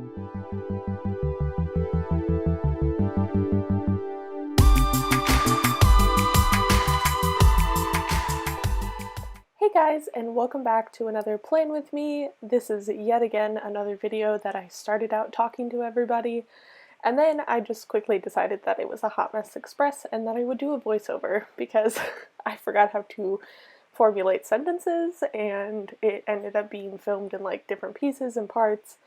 Hey guys, and welcome back to another Plan With Me. This is yet again another video that I started out talking to everybody, and then I just quickly decided that it was a Hot Mess Express and that I would do a voiceover because I forgot how to formulate sentences, and it ended up being filmed in like different pieces and parts.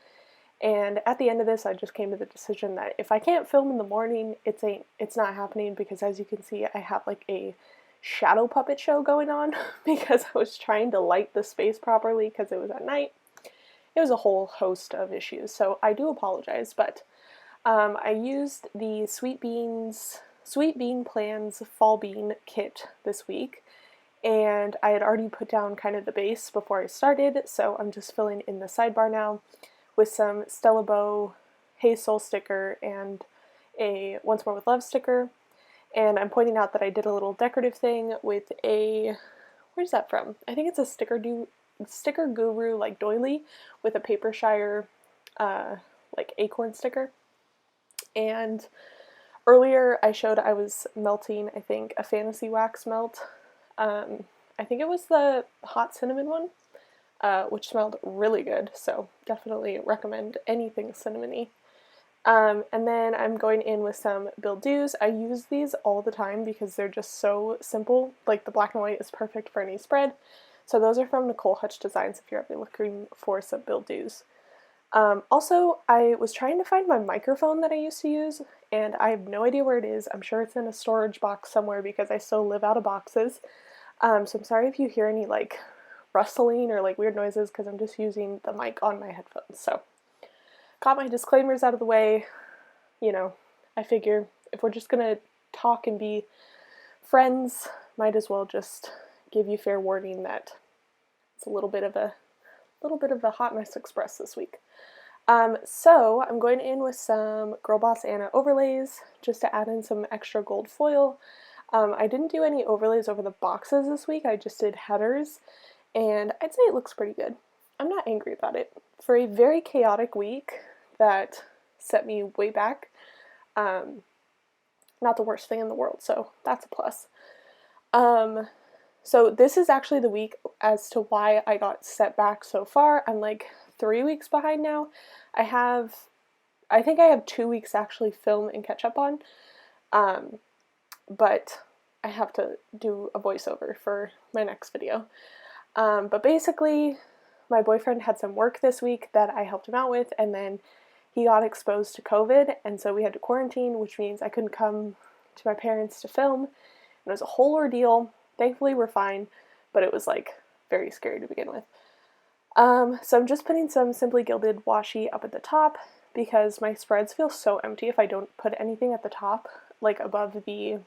And at the end of this, I just came to the decision that if I can't film in the morning, it's not happening, because as you can see, I have like a shadow puppet show going on because I was trying to light the space properly because it was at night. It was a whole host of issues, so I do apologize, but I used the Sweet Bean Plans Fall Bean kit this week, and I had already put down kind of the base before I started, so I'm just filling in the sidebar now with some Stella Bow Hey Soul sticker and a Once More With Love sticker. And I'm pointing out that I did a little decorative thing with a, where's that from? I think it's a Sticker Guru like doily with a Paper Shire like acorn sticker. And earlier I showed I was melting, I think, a fantasy wax melt. I think it was the hot cinnamon one, which smelled really good, so definitely recommend anything cinnamony. And then I'm going in with some Build Do's. I use these all the time because they're just so simple. Like, the black and white is perfect for any spread. So those are from Nicole Hutch Designs if you're ever looking for some Build Do's. Also, I was trying to find my microphone that I used to use, and I have no idea where it is. I'm sure it's in a storage box somewhere because I still live out of boxes. So I'm sorry if you hear any like rustling or like weird noises, because I'm just using the mic on my headphones. So got my disclaimers out of the way. You know, I figure if we're just gonna talk and be friends, might as well just give you fair warning that it's a little bit of a Hot Mess Express this week. So I'm going in with some Girl Boss Anna overlays just to add in some extra gold foil. I didn't do any overlays over the boxes this week, I just did headers, and I'd say it looks pretty good. I'm not angry about it. For a very chaotic week that set me way back, not the worst thing in the world, so that's a plus. So this is actually the week as to why I got set back so far. I'm like 3 weeks behind now. I think I have 2 weeks to actually film and catch up on, but I have to do a voiceover for my next video. But basically, my boyfriend had some work this week that I helped him out with, and then he got exposed to COVID, and so we had to quarantine, which means I couldn't come to my parents to film. And it was a whole ordeal. Thankfully, we're fine, but it was like very scary to begin with. So I'm just putting some Simply Gilded washi up at the top because my spreads feel so empty if I don't put anything at the top, like above the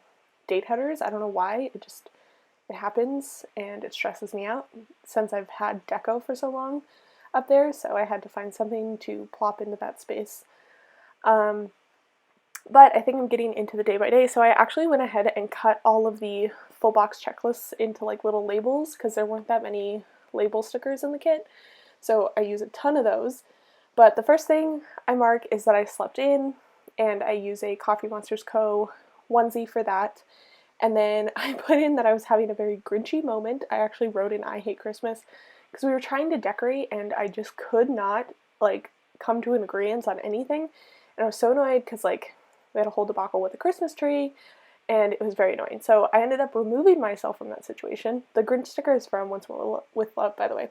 date headers. I don't know why, it happens and it stresses me out since I've had deco for so long up there, so I had to find something to plop into that space. But I think I'm getting into the day by day, so I actually went ahead and cut all of the full box checklists into like little labels because there weren't that many label stickers in the kit, so I use a ton of those. But the first thing I mark is that I slept in, and I use a Coffee Monsters Co. onesie for that. And then I put in that I was having a very Grinchy moment. I actually wrote in I hate Christmas because we were trying to decorate and I just could not like come to an agreement on anything. And I was so annoyed because like we had a whole debacle with the Christmas tree and it was very annoying. So I ended up removing myself from that situation. The Grinch sticker is from Once More With Love, by the way.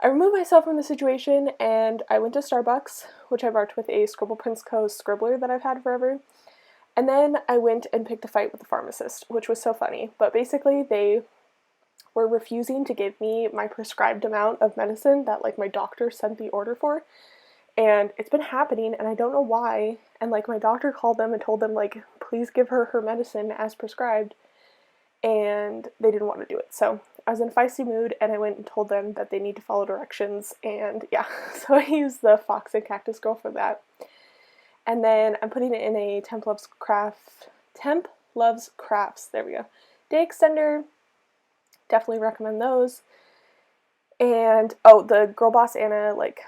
I removed myself from the situation and I went to Starbucks, which I marked with a Scribble Prince Co. scribbler that I've had forever. And then I went and picked a fight with the pharmacist, which was so funny. But basically they were refusing to give me my prescribed amount of medicine that like my doctor sent the order for. And it's been happening and I don't know why. And like my doctor called them and told them like, please give her her medicine as prescribed. And they didn't want to do it. So I was in a feisty mood and I went and told them that they need to follow directions. And yeah, so I used the Fox and Cactus Girl for that. And then I'm putting it in a Temp Loves Crafts, there we go, day extender. Definitely recommend those. And oh, the Girl Boss Anna like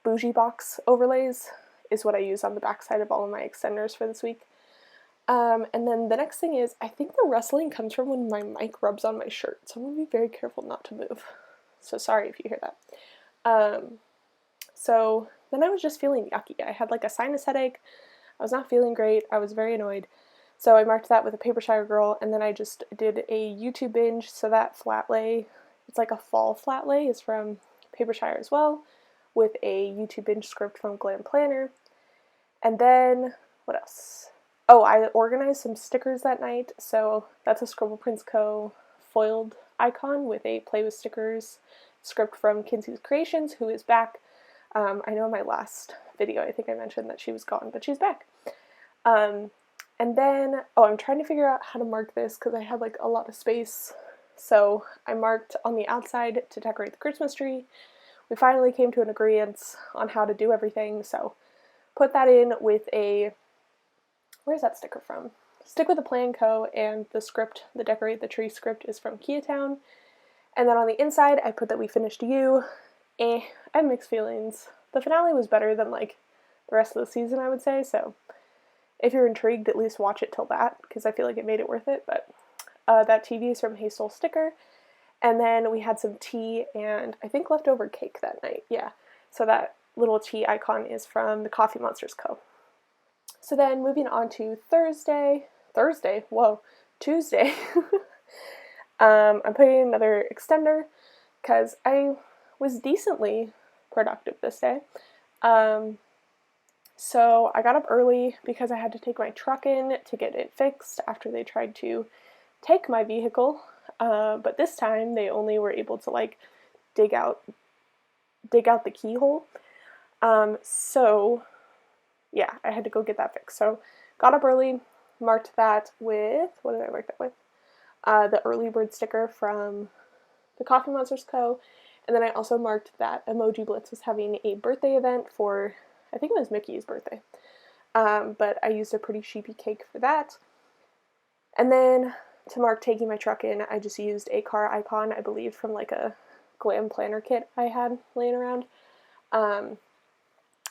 bougie box overlays is what I use on the backside of all of my extenders for this week. And then the next thing is, I think the rustling comes from when my mic rubs on my shirt, so I'm going to be very careful not to move. So sorry if you hear that. So then I was just feeling yucky. I had like a sinus headache. I was not feeling great. I was very annoyed. So I marked that with a paper shire girl, and then I just did a YouTube binge. So that flat lay, it's like a fall flat lay, is from paper shire as well, with a YouTube binge script from Glam Planner. And then, what else? Oh, I organized some stickers that night. So that's a Scribble Prints Co. foiled icon with a Play with Stickers script from Kinsey's Creations, who is back. I know in my last video, I think I mentioned that she was gone, but she's back. And then, I'm trying to figure out how to mark this because I had like a lot of space. So I marked on the outside to decorate the Christmas tree. We finally came to an agreement on how to do everything, so put that in with a, where's that sticker from? Stick with the Plan Co. And the script, the Decorate the Tree script, is from Kia Town. And then on the inside, I put that we finished You. I have mixed feelings. The finale was better than like the rest of the season, I would say, so if you're intrigued, at least watch it till that, because I feel like it made it worth it. But that TV is from Hey Soul Sticker. And then we had some tea and I think leftover cake that night. Yeah. So that little tea icon is from the Coffee Monsters Co. So then moving on to Tuesday. I'm putting in another extender because I was decently productive this day. So I got up early because I had to take my truck in to get it fixed after they tried to take my vehicle. But this time they only were able to like dig out the keyhole. So yeah, I had to go get that fixed. So got up early, marked that with, what did I mark that with? The early bird sticker from the Coffee Monsters Co. And then I also marked that Emoji Blitz was having a birthday event for, I think it was Mickey's birthday. But I used a pretty sheepy cake for that. And then to mark taking my truck in, I just used a car icon, I believe, from like a Glam Planner kit I had laying around.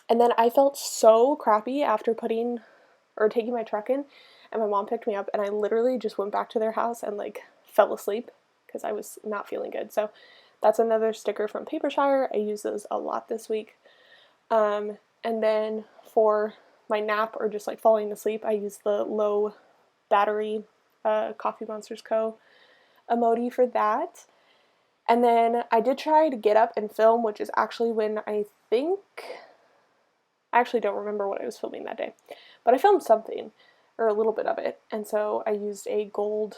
And then I felt so crappy after taking my truck in, and my mom picked me up, and I literally just went back to their house and like fell asleep because I was not feeling good. So that's another sticker from Papershire. I use those a lot this week. And then for my nap or just like falling asleep, I use the low battery Coffee Monsters Co. emoji for that. And then I did try to get up and film, which is actually when I actually don't remember what I was filming that day, but I filmed something, or a little bit of it, and so I used a gold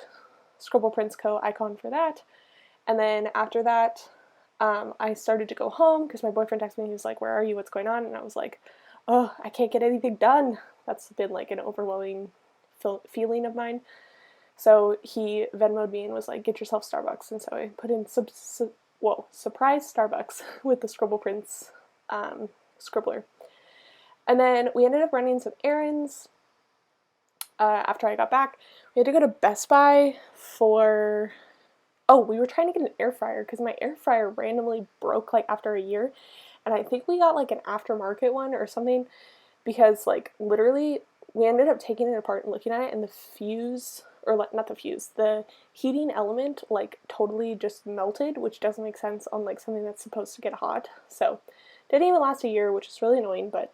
Scribble Prints Co. icon for that. And then after that, I started to go home because my boyfriend texted me. He was like, "Where are you? What's going on?" And I was like, "Oh, I can't get anything done." That's been like an overwhelming feeling of mine. So he Venmo'd me and was like, "Get yourself Starbucks." And so I put in surprise Starbucks with the Scribble Prints scribbler. And then we ended up running some errands after I got back. We had to go to Best Buy for... we were trying to get an air fryer because my air fryer randomly broke like after a year. And I think we got like an aftermarket one or something because like literally we ended up taking it apart and looking at it, and the fuse, or like not the fuse, the heating element like totally just melted, which doesn't make sense on like something that's supposed to get hot. So didn't even last a year, which is really annoying, but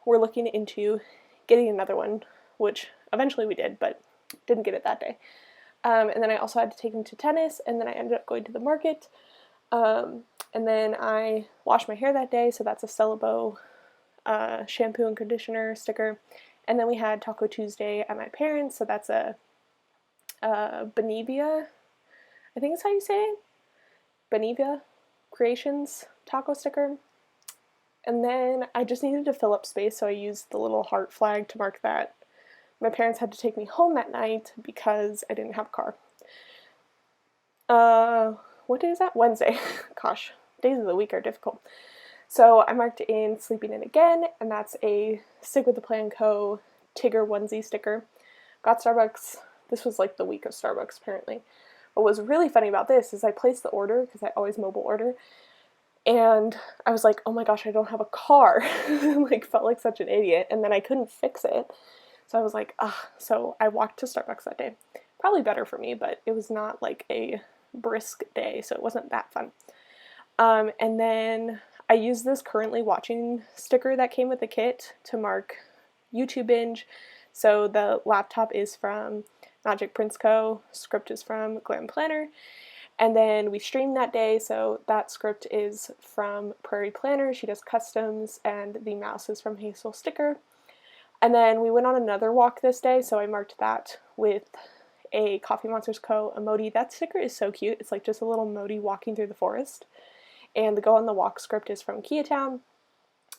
we're looking into getting another one, which eventually we did, but didn't get it that day. And then I also had to take him to tennis, and then I ended up going to the market. And then I washed my hair that day, so that's a Stella Bow shampoo and conditioner sticker. And then we had Taco Tuesday at my parents', so that's a Benevia, I think is how you say it, Benevia Creations taco sticker. And then I just needed to fill up space, so I used the little heart flag to mark that. My parents had to take me home that night because I didn't have a car. What day is that? Wednesday. Gosh, days of the week are difficult. So I marked in Sleeping In Again, and that's a Stick With The Plan Co. Tigger onesie sticker. Got Starbucks. This was like the week of Starbucks, apparently. What was really funny about this is I placed the order, because I always mobile order, And I was like, oh my gosh, I don't have a car. Like, felt like such an idiot. And then I couldn't fix it. So I was like, ah. So I walked to Starbucks that day. Probably better for me, but it was not like a brisk day, so it wasn't that fun. And then I used this currently watching sticker that came with the kit to mark YouTube binge. So the laptop is from Magic Prince Co. Script is from Glam Planner. And then we streamed that day, so that script is from Prairie Planner. She does customs, and the mouse is from Hazel Sticker. And then we went on another walk this day, so I marked that with a Coffee Monsters Co. emoji. That sticker is so cute. It's like just a little emoji walking through the forest. And the Go on the Walk script is from Kia Town.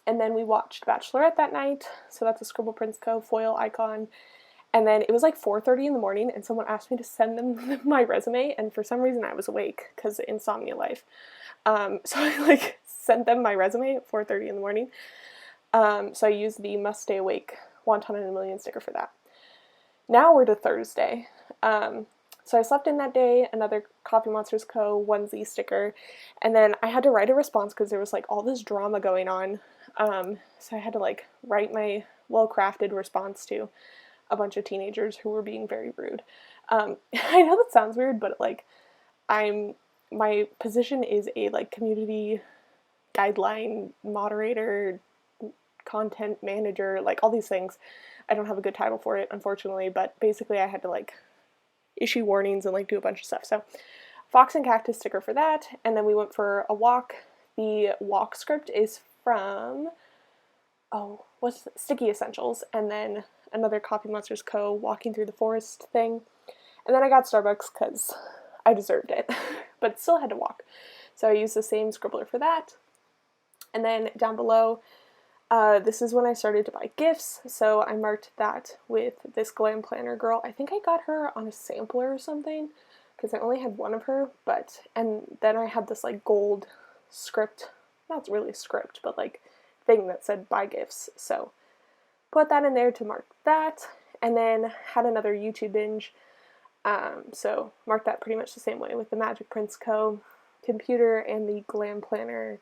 And then we watched Bachelorette that night, so that's a Scribble Prince Co. foil icon. And then it was like 4:30 in the morning, and someone asked me to send them my resume, and for some reason I was awake, because insomnia life. So I like sent them my resume at 4:30 in the morning. So I used the Must Stay Awake Wonton in a Million sticker for that. Now we're to Thursday. So I slept in that day, another Coffee Monsters Co. onesie sticker, and then I had to write a response because there was like all this drama going on. So I had to like write my well-crafted response to a bunch of teenagers who were being very rude. I know that sounds weird, but like my position is a like community guideline moderator, content manager, like all these things. I don't have a good title for it, unfortunately, but basically I had to like issue warnings and like do a bunch of stuff. So Fox and Cactus sticker for that, and then we went for a walk. The walk script is from what's Sticky Essentials, and then another Coffee Monsters Co. walking through the forest thing. And then I got Starbucks because I deserved it, but still had to walk. So I used the same scribbler for that. And then down below, this is when I started to buy gifts, so I marked that with this Glam Planner girl. I think I got her on a sampler or something, because I only had one of her, and then I had this like gold script, not really script, but like thing that said buy gifts, so put that in there to mark that, and then had another YouTube binge, so marked that pretty much the same way with the Magic Prince Co. computer and the Glam Planner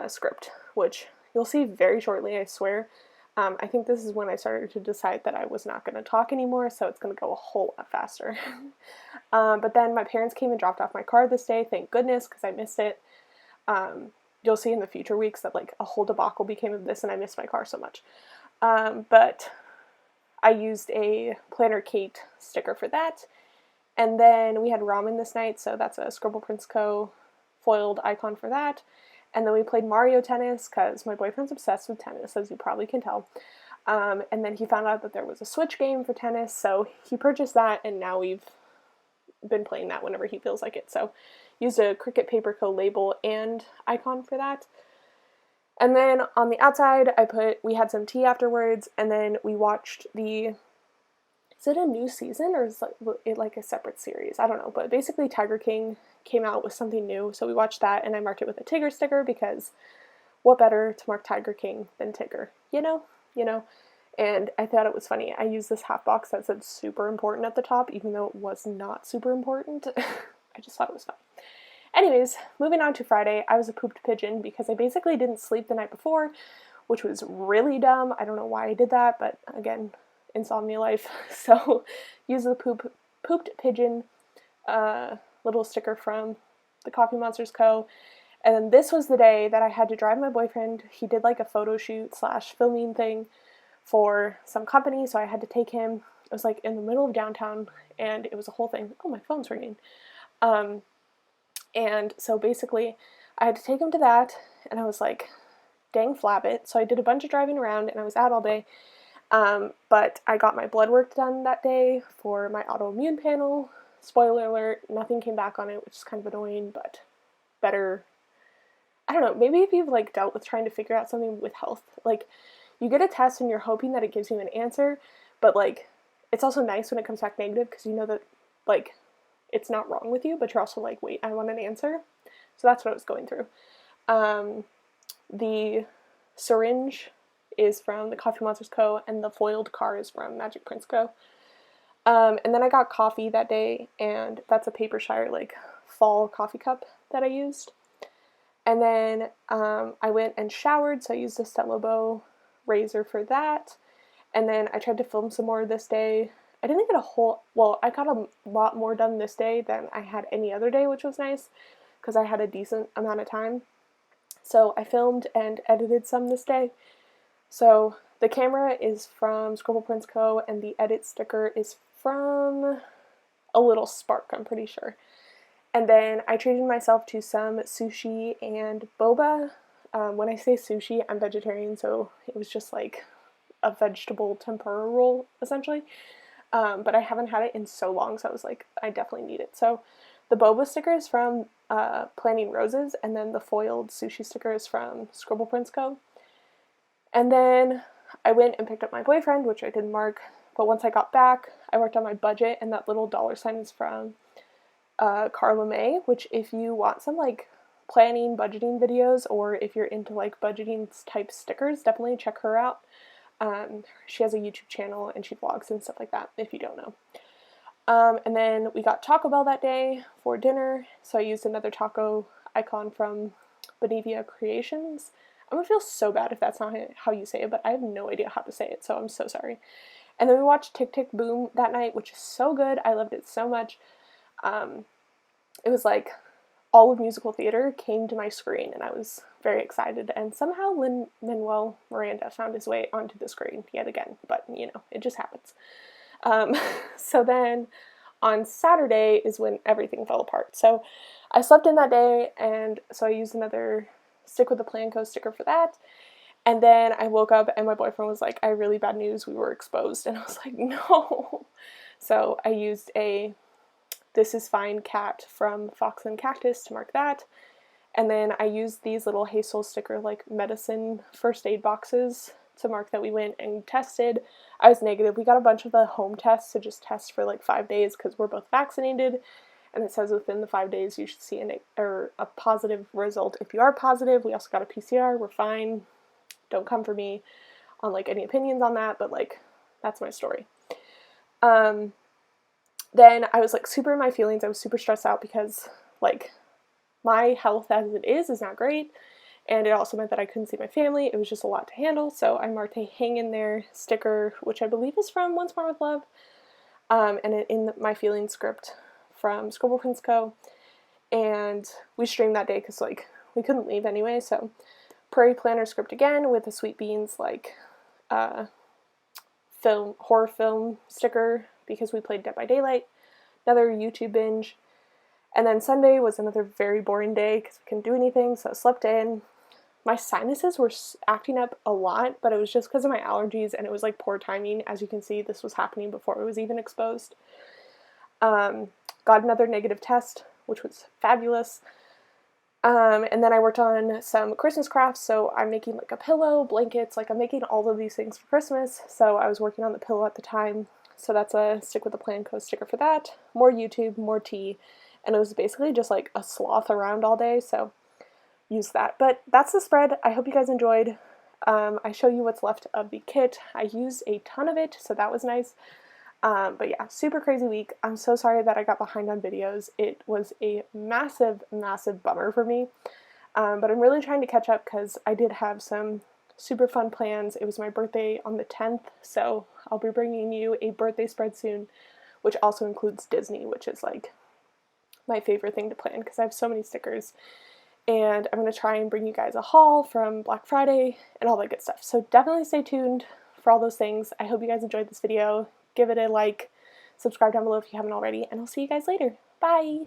script, which you'll see very shortly, I swear. I think this is when I started to decide that I was not going to talk anymore, so it's going to go a whole lot faster. But then my parents came and dropped off my car this day, thank goodness, because I missed it. You'll see in the future weeks that like a whole debacle became of this, and I missed my car so much. But I used a Planner Kate sticker for that. And then we had ramen this night, so that's a Scribble Prince Co. foiled icon for that. And then we played Mario Tennis, because my boyfriend's obsessed with tennis, as you probably can tell. And then he found out that there was a Switch game for tennis, so he purchased that, and now we've been playing that whenever he feels like it. So used a Cricut Paper Co. label and icon for that. And then on the outside, we had some tea afterwards, and then we watched is it a new season, or is it like a separate series? I don't know, but basically Tiger King came out with something new, so we watched that, and I marked it with a Tigger sticker, because what better to mark Tiger King than Tigger, you know? And I thought it was funny. I used this half box that said super important at the top, even though it was not super important. I just thought it was fun. Anyways, moving on to Friday, I was a pooped pigeon because I basically didn't sleep the night before, which was really dumb. I don't know why I did that, but again, insomnia life. So use the pooped pigeon little sticker from the Coffee Monsters Co. And then this was the day that I had to drive my boyfriend. He did like a photo shoot / filming thing for some company, so I had to take him. It was like in the middle of downtown, and it was a whole thing. Oh, my phone's ringing. And so basically I had to take him to that, and I was like, dang flabbit. So I did a bunch of driving around, and I was out all day. But I got my blood work done that day for my autoimmune panel. Spoiler alert, nothing came back on it, which is kind of annoying, but better. I don't know, maybe if you've like dealt with trying to figure out something with health, like you get a test and you're hoping that it gives you an answer, but like it's also nice when it comes back negative, because you know that like it's not wrong with you, but you're also like, wait, I want an answer. So that's what I was going through. The syringe is from the Coffee Monsters Co. and the foiled car is from Magic Prince Co. And then I got coffee that day, and that's a Papershire like fall coffee cup that I used. And then I went and showered, so I used a Stella Bow razor for that. And then I tried to film some more this day. I didn't get I got a lot more done this day than I had any other day, which was nice because I had a decent amount of time. So I filmed and edited some this day. So the camera is from Scribble Prints Co. and the edit sticker is from A Little Spark, I'm pretty sure. And then I treated myself to some sushi and boba. When I say sushi, I'm vegetarian, so it was just like a vegetable tempura roll, essentially. But I haven't had it in so long, so I was like, I definitely need it. So the boba sticker is from Planting Roses, and then the foiled sushi sticker is from Scribble Prints Co. And then I went and picked up my boyfriend, which I didn't mark, but once I got back, I worked on my budget, and that little dollar sign is from Carla May, which if you want some like planning, budgeting videos, or if you're into like budgeting type stickers, definitely check her out. She has a YouTube channel and she vlogs and stuff like that, if you don't know. And then we got Taco Bell that day for dinner, so I used another taco icon from Benevia Creations. I'm gonna feel so bad if that's not how you say it, but I have no idea how to say it, so I'm so sorry. And then we watched Tick Tick Boom that night, which is so good. I loved it so much. It was like all of musical theater came to my screen, and I was very excited. And somehow Lin-Manuel Miranda found his way onto the screen yet again, but you know, it just happens. So then on Saturday is when everything fell apart. So I slept in that day, and so I used another Stick with the Plan Co. sticker for that. And then I woke up and my boyfriend was like, I have really bad news, we were exposed. And I was like, no. So I used a This Is Fine cat from Fox and Cactus to mark that. And then I used these little Hey Soul sticker like medicine first aid boxes to mark that we went and tested. I was negative. We got a bunch of the home tests to just test for like 5 days because we're both vaccinated. And it says within the 5 days you should see a positive result if you are positive. We also got a PCR. We're fine. Don't come for me on like any opinions on that, but like that's my story. Then I was like super in my feelings. I was super stressed out because like my health as it is not great, and it also meant that I couldn't see my family. It was just a lot to handle, so I marked a hang in there sticker, which I believe is from Once More with Love, and in my feelings script from Scribble Prints Co. And we streamed that day because like we couldn't leave anyway, so Prairie Planner script again with a Sweet Beans like horror film sticker because we played Dead by Daylight, another YouTube binge, and then Sunday was another very boring day because we couldn't do anything, so I slept in. My sinuses were acting up a lot, but it was just because of my allergies, and it was like poor timing. As you can see, this was happening before it was even exposed. Got another negative test, which was fabulous. And then I worked on some Christmas crafts, so I'm making like a pillow, blankets, like I'm making all of these things for Christmas, so I was working on the pillow at the time, so that's a Stick with the Plan Co. sticker for that. More YouTube, more tea, and it was basically just like a sloth around all day, so use that. But that's the spread. I hope you guys enjoyed. I show you what's left of the kit. I used a ton of it, so that was nice. But yeah, super crazy week. I'm so sorry that I got behind on videos. It was a massive, massive bummer for me. But I'm really trying to catch up because I did have some super fun plans. It was my birthday on the 10th, so I'll be bringing you a birthday spread soon, which also includes Disney, which is like my favorite thing to plan because I have so many stickers. And I'm going to try and bring you guys a haul from Black Friday and all that good stuff. So definitely stay tuned for all those things. I hope you guys enjoyed this video. Give it a like, subscribe down below if you haven't already, and I'll see you guys later. Bye!